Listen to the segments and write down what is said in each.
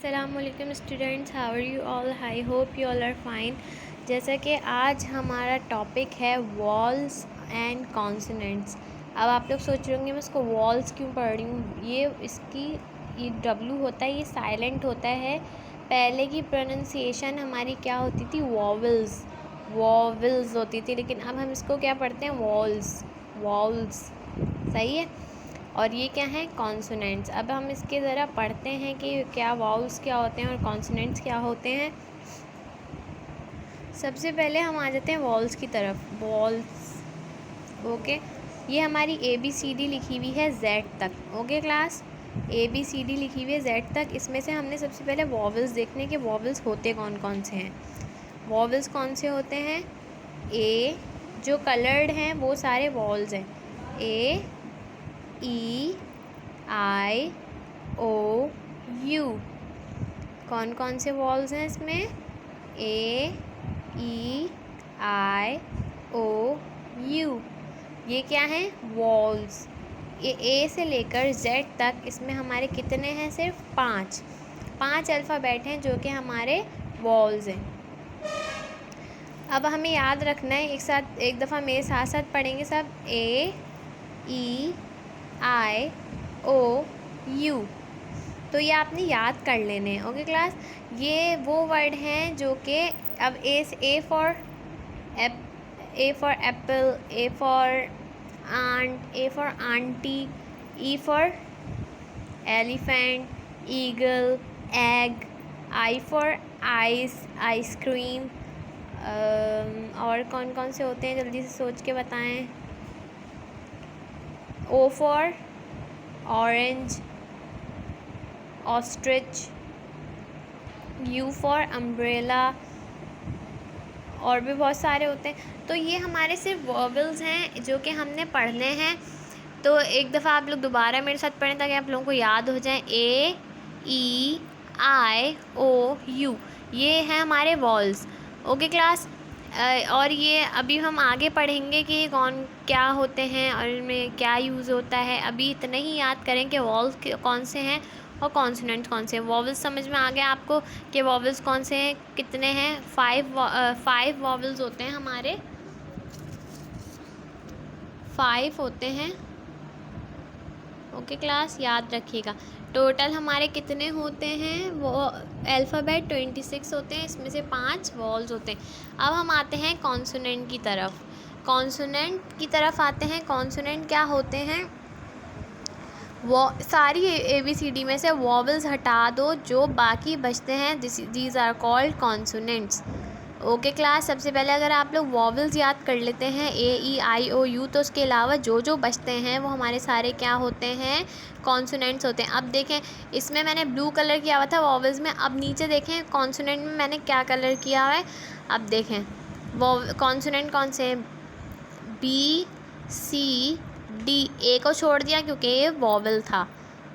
अस्सलामुअलैकुम students, how are you all? I hope you all are fine. जैसा कि आज हमारा टॉपिक है वॉल्स एंड कॉन्सोनेंट्स। अब आप लोग सोच रहे होंगे मैं इसको वॉल्स क्यों पढ़ रही हूँ। ये डब्लू होता है, ये साइलेंट होता है। पहले की प्रोनाउंसिएशन हमारी क्या होती थी? वॉवल्स होती थी, लेकिन अब हम इसको क्या पढ़ते हैं? वॉल्स। सही है। और ये क्या है? कॉन्सोनेंट्स। अब हम इसके ज़रा पढ़ते हैं कि क्या वाउल्स क्या होते हैं और कॉन्सोनेंट्स क्या होते हैं। सबसे पहले हम आ जाते हैं वॉल्स की तरफ। Walls, okay. ये हमारी ABCD लिखी हुई है Z तक। ओके क्लास, ABCD लिखी हुई है Z तक। इसमें से हमने सबसे पहले वॉवल्स देखने के वॉवल्स होते कौन कौन से हैं। वॉवल्स कौन से होते हैं? ए, जो कलर्ड हैं वो सारे वॉल्स हैं। AEIOU। कौन कौन से वॉल्स हैं इसमें? AEIOU। ये क्या है? वॉल्स। ये A से लेकर Z तक इसमें हमारे कितने हैं? सिर्फ 5 अल्फ़ाबेट हैं जो कि हमारे वॉल्स हैं। अब हमें याद रखना है, एक दफ़ा मेरे साथ साथ पढ़ेंगे सब। AEIOU। तो ये आपने याद कर लेने हैं। ओके क्लास, ये वो वर्ड हैं जो कि अब A for apple, A for aunt, A for auntie, E for elephant, eagle, egg, I for ice cream. और कौन कौन से होते हैं जल्दी से सोच के बताएं। O for orange, ostrich, U for umbrella, और भी बहुत सारे होते हैं। तो ये हमारे सिर्फ वॉवल्स हैं जो कि हमने पढ़ने हैं। तो एक दफ़ा आप लोग दोबारा मेरे साथ पढ़ें ताकि आप लोगों को याद हो जाए। AEIOU, ये हैं हमारे वॉल्स। ओके क्लास, और ये अभी हम आगे पढ़ेंगे कि कौन क्या होते हैं और इनमें क्या यूज़ होता है। अभी इतना ही याद करें कि वॉल्स कौन से हैं और कॉन्सोनेंट्स कौन से हैं। वॉवल्स समझ में आ गया आपको कि वॉवल्स कौन से हैं, कितने हैं? 5 वॉवल्स होते हैं हमारे, 5 होते हैं। ओके क्लास, याद रखिएगा। टोटल हमारे कितने होते हैं? वो अल्फ़ाबेट 26 होते हैं, इसमें से 5 वॉल्स होते हैं। अब हम आते हैं कॉन्सोनेंट की तरफ। कॉन्सोनेंट क्या होते हैं? वो सारी ABCD में से वॉवल्स हटा दो, जो बाकी बचते हैं these are called consonants. Okay class, सबसे पहले अगर आप लोग वॉवल्स याद कर लेते हैं AEIOU, तो उसके अलावा जो जो बचते हैं वो हमारे सारे क्या होते हैं? कॉन्सोनेंट्स होते हैं। अब देखें, इसमें मैंने ब्लू कलर किया हुआ था वॉवल्स में। अब नीचे देखें कॉन्सोनेंट में मैंने क्या कलर किया हुआ है। अब देखें कॉन्सोनेंट कौन से हैं? BCD। ए को छोड़ दिया क्योंकि ये वॉवल था।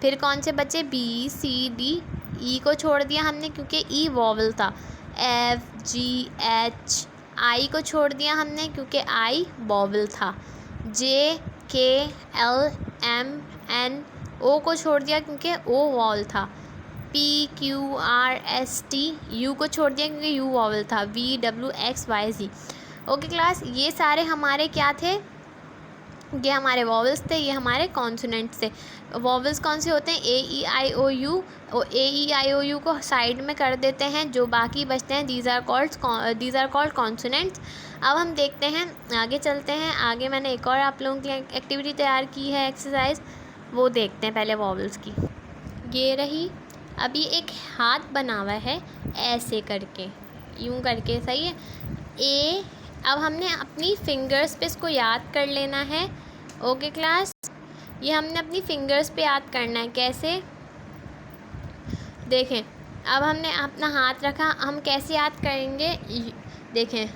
फिर कौन से बचे? BCD। ई को छोड़ दिया हमने क्योंकि ई वॉवल था। FGH। आई को छोड़ दिया हमने क्योंकि आई वॉवल था। JKLMN। ओ को छोड़ दिया क्योंकि ओ वॉवल था। PQRST। यू को छोड़ दिया क्योंकि यू वॉवल था। VWXYZ। ओके क्लास, ये सारे हमारे क्या थे? ये हमारे वॉवल्स थे, ये हमारे कॉन्सोनेंट्स थे। वॉवल्स कौन से होते हैं? AEIOU। और AEIOU को साइड में कर देते हैं, जो बाकी बचते हैं दीज आर कॉल्ड कॉन्सोनेंट्स। अब हम देखते हैं, आगे चलते हैं। आगे मैंने एक और आप लोगों के लिए एक्टिविटी तैयार की है, एक्सरसाइज, वो देखते हैं पहले वॉवल्स की। ये रही। अभी एक हाथ बना हुआ है ऐसे करके, यूँ करके, सही है। अब हमने अपनी फिंगर्स पे इसको याद कर लेना है। ओके क्लास, ये हमने अपनी फिंगर्स पे याद करना है। कैसे? देखें, अब हमने अपना हाथ रखा, हम कैसे याद करेंगे? देखें,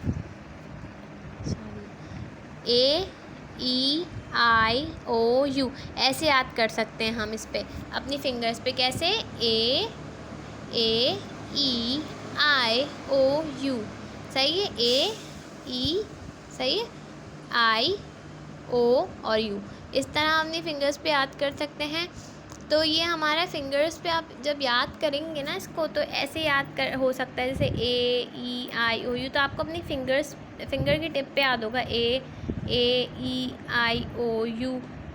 AEIOU ऐसे याद कर सकते हैं हम इस पे अपनी फिंगर्स पे। कैसे? AEIOU। सही है। E, सही है, I, O और U। इस तरह अपनी फिंगर्स पे याद कर सकते हैं। तो ये हमारा फिंगर्स पे आप जब याद करेंगे ना इसको, तो ऐसे हो सकता है जैसे A E I O U, तो आपको अपनी फिंगर की टिप पे याद होगा A E I O U,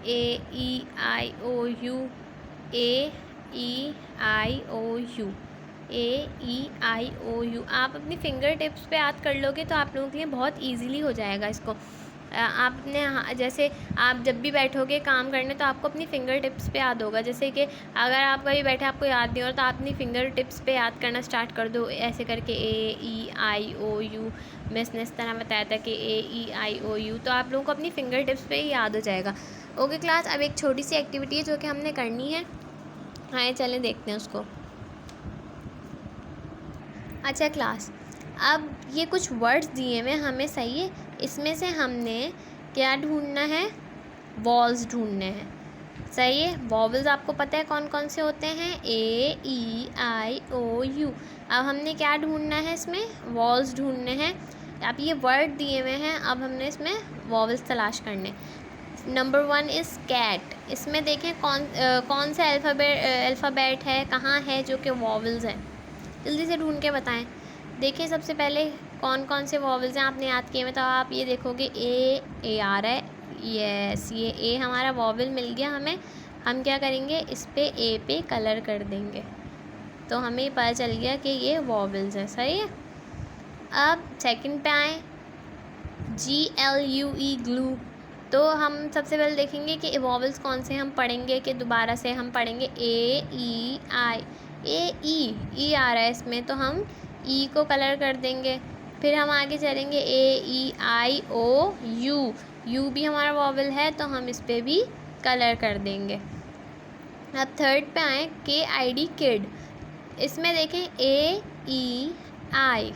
A E I O U, A E I O U, A E I O U। आप अपनी फिंगर टिप्स पे याद कर लोगे तो आप लोगों के लिए बहुत ईजीली हो जाएगा इसको। आप अपने जैसे आप जब भी बैठोगे काम करने तो आपको अपनी फिंगर टिप्स पे याद होगा। जैसे कि अगर आप कभी बैठे आपको याद नहीं हो तो आप अपनी फिंगर टिप्स पे याद करना स्टार्ट कर दो, ऐसे करके A E I O U। Miss ने इस तरह बताया था कि A E I O U, तो आप लोगों को अपनी फिंगर टिप्स पे ही याद हो जाएगा। ओके क्लास, अब एक छोटी सी एक्टिविटी है जो कि हमने करनी है। हाँ, चलें देखते हैं उसको। अच्छा क्लास, अब ये कुछ वर्ड्स दिए हुए हमें, सही है। इसमें से हमने क्या ढूंढना है? वॉवल्स ढूंढने हैं, सही है। वॉवल्स आपको पता है कौन कौन से होते हैं? A E I O U। अब हमने क्या ढूंढना है? इसमें वॉवल्स ढूंढने हैं। अब ये वर्ड दिए हुए हैं, अब हमने इसमें वॉवल्स तलाश करने। Number 1 is cat. इसमें देखें कौन सा अल्फ़ाबेट है, कहाँ है जो कि वॉवल्स है, जल्दी से ढूंढ के बताएं। देखिए सबसे पहले कौन कौन से वॉवल्स हैं आपने याद किए हैं, तो आप ये देखोगे ए आ रहा है। यस, ये ए हमारा वॉवल मिल गया हमें। हम क्या करेंगे? इस पे ए पे कलर कर देंगे तो हमें पता चल गया कि ये वॉवल्स है, सही है। अब सेकंड पे आए, GLUE, ग्लू। तो हम सबसे पहले देखेंगे कि वॉवल्स कौन से हम पढ़ेंगे, कि दोबारा से हम पढ़ेंगे A E आ रहा है इसमें, तो हम ई को कलर कर देंगे। फिर हम आगे चलेंगे AEIOU, यू भी हमारा वॉवल है तो हम इस पर भी कलर कर देंगे। अब थर्ड पे आए, KID, किड। इसमें देखें AEI।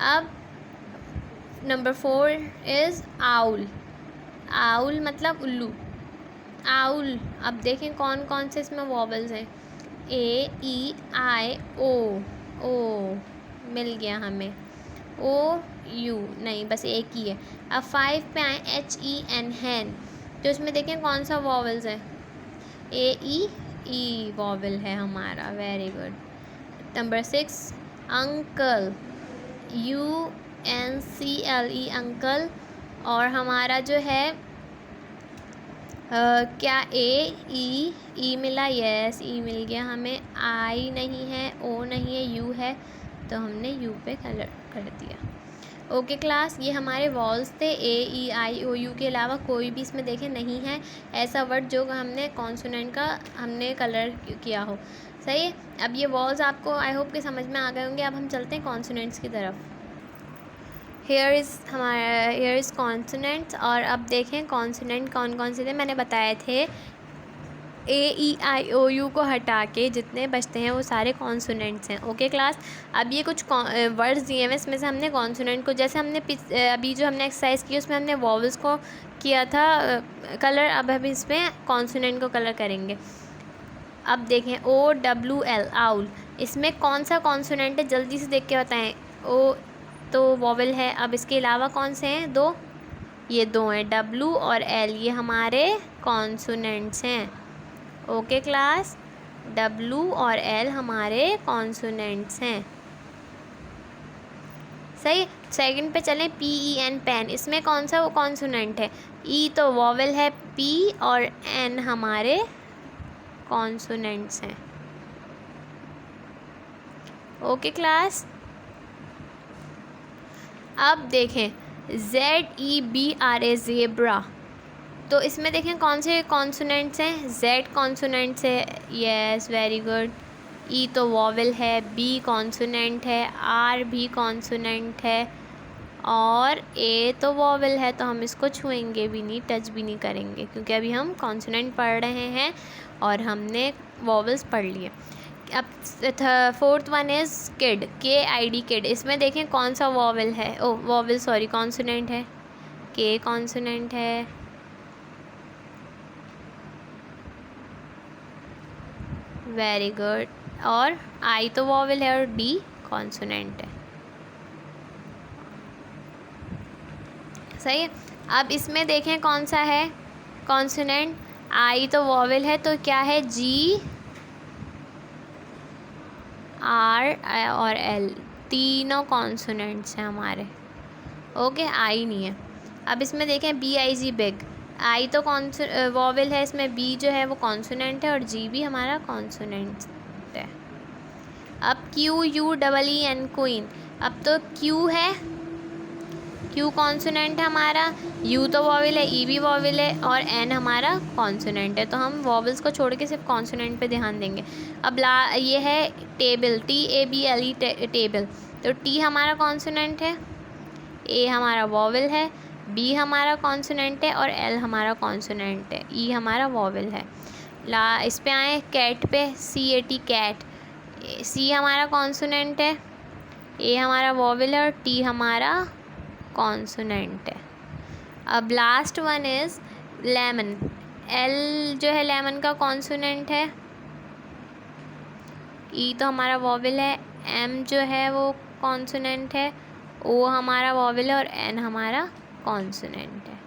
अब नंबर 4 इज़ आउल। आउल मतलब उल्लू, आउल। अब देखें कौन कौन से इसमें वॉवल्स हैं। AEIO, ओ मिल गया हमें। OU नहीं, बस एक ही है। अब 5 पे आए, HEN, हैन। तो इसमें देखें कौन सा वॉवल्स है। AE वॉवल है हमारा, very good. Number 6 uncle, UNCLE, uncle. और हमारा जो है क्या E मिला? यस, E मिल गया हमें। I नहीं है, O नहीं है, U है, तो हमने U पे कलर कर दिया। ओके क्लास, ये हमारे वॉल्स थे। AEIOU के अलावा कोई भी इसमें देखें नहीं है ऐसा वर्ड जो हमने कॉन्सोनेंट का हमने कलर किया हो, सही है। अब ये वॉल्स आपको आई होप कि समझ में आ गए होंगे। अब हम चलते हैं कॉन्सोनेंट्स की तरफ। Here is consonants. और अब देखें कॉन्सोनेंट कौन कौन से थे। मैंने बताए थे AEIOU को हटा के जितने बचते हैं वो सारे कॉन्सोनेंट्स हैं। ओके क्लास, अब ये कुछ वर्ड्स दिए हैं, इसमें से हमने कॉन्सोनेंट को, जैसे हमने अभी जो हमने एक्सरसाइज की उसमें हमने वॉवल्स को किया था कलर, अब हम इसमें कॉन्सोनेंट को कलर करेंगे। अब देखें OWL, आउल। इसमें कौन सा कॉन्सोनेंट है, जल्दी से देख के बताएं। ओ तो वॉवल है। अब इसके अलावा कौन से हैं? दो, ये दो हैं, W और L, ये हमारे कॉन्सोनेंट्स हैं। ओके क्लास, W और L हमारे कॉन्सोनेंट्स हैं, सही। सेकंड पे चलें, PEN, पेन। इसमें कौन सा वो कॉन्सोनेंट है? E तो वॉवल है, P और N हमारे कॉन्सोनेंट्स हैं। ओके क्लास, अब देखें ZEBRA, ज़ेब्रा। तो इसमें देखें कौन से कॉन्सोनेंट्स हैं। Z कॉन्सोनेंट्स है, यस, वेरी गुड। E तो वॉवल है, B कॉन्सोनेंट है, R भी कॉन्सोनेंट है, और A तो वॉवल है, तो हम इसको छुएंगे भी नहीं, टच भी नहीं करेंगे, क्योंकि अभी हम कॉन्सोनेंट पढ़ रहे हैं और हमने वॉवल्स पढ़ लिए। अब fourth one is kid, KID, kid. इसमें देखें कौन सा वॉवल है, वॉवल सॉरी कॉन्सोनेंट है। K कॉन्सोनेंट है, वेरी गुड, और I तो वॉवल है और D कॉन्सोनेंट है, सही है। अब इसमें देखें कौन सा है कॉन्सोनेंट, आई तो वॉवेल है, तो क्या है जी, आर और एल तीनों कॉन्सोनेंट्स हैं हमारे। ओके, आई नहीं है। अब इसमें देखें बी आई जी बिग, आई तो वॉवेल है, इसमें बी जो है वो कॉन्सोनेंट है और जी भी हमारा कॉन्सोनेंट है। अब Q U double E N queen, अब तो क्यू है, क्यू कॉन्सोनेंट है हमारा, यू तो वॉवेल है, ई भी वॉवेल है और एन हमारा कॉन्सोनेंट है, तो हम वॉवेल्स को छोड़ के सिर्फ कॉन्सोनेंट पे ध्यान देंगे। अब ये है table, T A B L E table, तो टी हमारा कॉन्सोनेंट है, ए हमारा वॉवेल है, बी हमारा कॉन्सोनेंट है और एल हमारा कॉन्सोनेंट है, ई हमारा वॉवेल है। इस पे आए कैट पे, सी ए टी कैट, सी हमारा कॉन्सोनेंट है, ए हमारा वॉवेल है और टी हमारा कॉन्सोनेंट है। अब last one is lemon, L जो है लेमन का कॉन्सोनेंट है, ई तो हमारा वॉवेल है, एम जो है वो कॉन्सोनेंट है, ओ हमारा वॉवेल है और एन हमारा कॉन्सोनेंट है।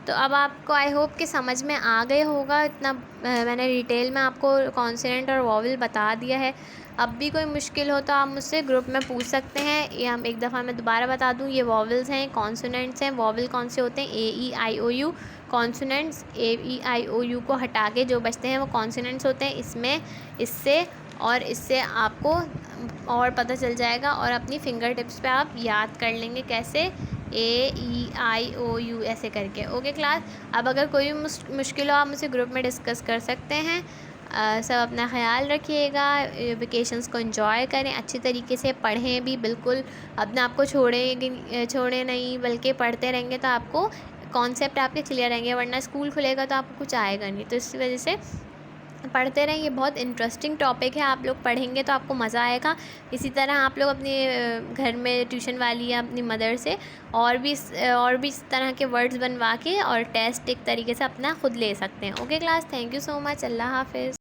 तो अब आपको आई होप कि समझ में आ गए होगा, इतना मैंने डिटेल में आपको कॉन्सोनेंट और वॉवेल बता दिया है। अब भी कोई मुश्किल हो तो आप मुझसे ग्रुप में पूछ सकते हैं। ये हम एक दफ़ा मैं दोबारा बता दूं, ये वॉवेल्स हैं, कॉन्सोनेंट्स हैं। वॉवेल कौन से होते हैं? A E I O U. Consonants A E I O U को हटा के जो बचते हैं वो कॉन्सोनेंट्स होते हैं। इससे आपको और पता चल जाएगा और अपनी फिंगर टिप्स पे आप याद कर लेंगे कैसे, ए ई आई ओ यू ऐसे करके। ओके क्लास, अब अगर कोई भी मुश्किल हो आप मुझसे ग्रुप में डिस्कस कर सकते हैं। सब अपना ख्याल रखिएगा, वेकेशंस को एंजॉय करें, अच्छी तरीके से पढ़ें भी, बिल्कुल अपने आप को छोड़े नहीं, बल्कि पढ़ते रहेंगे तो आपको कॉन्सेप्ट आपके क्लियर रहेंगे, वरना स्कूल खुलेगा तो आपको कुछ आएगा नहीं। तो इस वजह से पढ़ते रहें, ये बहुत इंटरेस्टिंग टॉपिक है, आप लोग पढ़ेंगे तो आपको मज़ा आएगा। इसी तरह आप लोग अपने घर में ट्यूशन वाली या अपनी मदर से और भी इस तरह के वर्ड्स बनवा के और टेस्ट एक तरीके से अपना खुद ले सकते हैं। Okay class, thank you so much, अल्लाह हाफिज़।